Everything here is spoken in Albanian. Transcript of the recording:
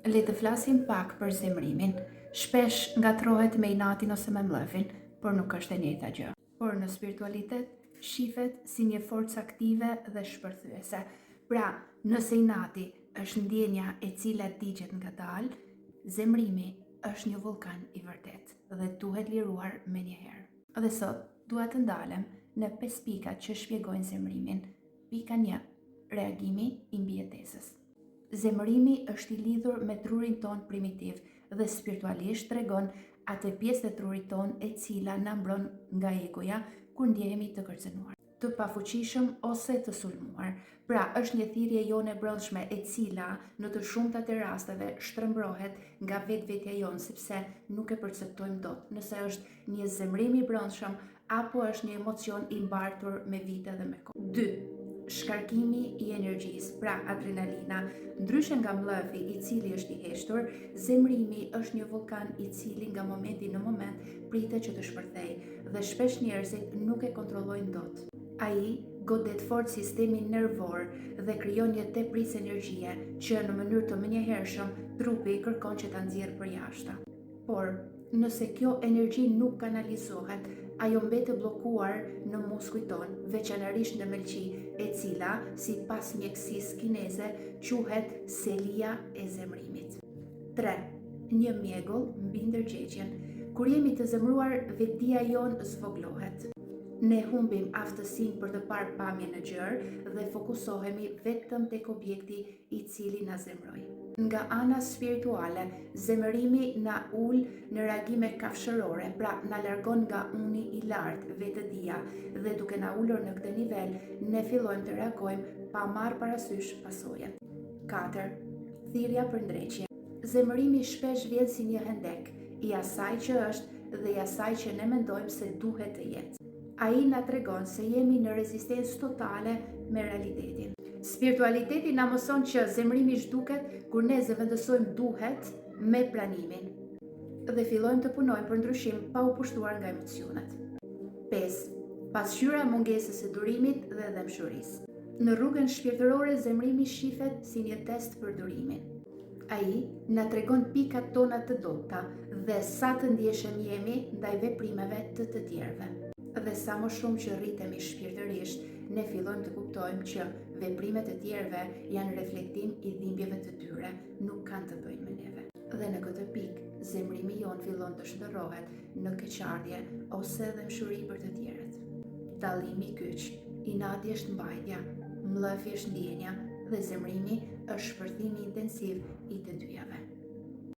Le të flasim pak për zemrimin. Shpesh ngatrohet me inatin ose me mllëfin, por nuk është e njëjta gjë. Por në spiritualitet shihet si një forcë aktive dhe shpërthyese. Pra, nëse inati është ndjenja e cila digjet ngadalë, zemrimi është një vulkan i vërtet dhe duhet liruar menjëherë. Dhe sot dua të ndalem në 5 pikat që shpjegojnë zemrimin. Pika 1. Reagimi i mbijetesës. Zemrimi është i lidhur me trurin ton primitiv dhe spiritualisht tregon atë pjesë të trurit ton e cila na mbron nga egoja kur ndjehemi të kërcënuar, të pafuqishëm ose të sulmuar. Pra, është një thirrje jone brendshme e cila në të shumtat e rasteve shtrembrohet nga vetvetja jonë sepse nuk e perceptojmë dot nëse është një zemrim i brendshëm apo është një emocion i mbartur me vite dhe me kohë. 2. Shkarkimi i energjisë, pra adrenalina. Ndryshe nga mllëfi i cili është i heshtur, zemrimi është një vulkan i cili nga momenti në moment pritet që të shpërthejë dhe shpesh njerëzit nuk e kontrollojnë dot. Ai godet fort sistemin nervor dhe krijon një teprisë energjie që në mënyrë të menjëhershëm trupi kërkon që ta nxjerrë përjashtë. Por nëse kjo energji nuk kanalizohet, ajo mbetet bllokuar në muskujt ton, veçanërisht në melqi, e cila, sipas mjekësisë kineze, quhet selia e zemrimit. 3. Një mjegull mbi ndërgjegjen. Kur jemi të zemruar, vetdia jon zvoglohet. Ne humbim aftësinë për të parë pamjen në gjërë dhe fokusohemi vetëm tek objekti i cili na zemroi. Nga ana spirituale, zemërimi na ul në reagime kafshërore, pra na largon nga uni i lartë, vetëdia, dhe duke na ulur në këtë nivel, ne fillojmë të reagojmë pa marrë parasysh pasojat. 4. Thirrja për ndreqje. Zemërimi shpesh vjen si një hendek i asaj që është dhe i asaj që ne mendojmë se duhet të jetë. Ai na tregon se jemi në rezistencë totale me realitetin. Spiritualiteti na mëson që zemrimi zhduket kur ne zëvendësojmë duhet me pranimin dhe fillojmë të punojmë për ndryshim pa u pushtuar nga emocionet. 5. Pasqyra e mungesës së durimit dhe dëmshurisë. Në rrugën shpirtërore, zemrimi shihet si një test për durimin. Ai na tregon pikat tona të dobta dhe sa të ndjeshëm jemi ndaj veprimeve të tjerëve. Dhe sa më shumë që rritemi shpirtërisht, ne fillojmë të kuptojmë që veprimet e tjerëve janë reflektim i dhimbjeve të tyre, nuk kanë të bëjnë me neve. Dhe në këtë pikë, zemrimi jon fillon të shndërrohet në keqardhje ose dëmshuri për të tjerët. Dallimi kyç, inati është mbajtja, mllëfi është ndjenja dhe zemrimi është shpërthimi intensiv i të dyja.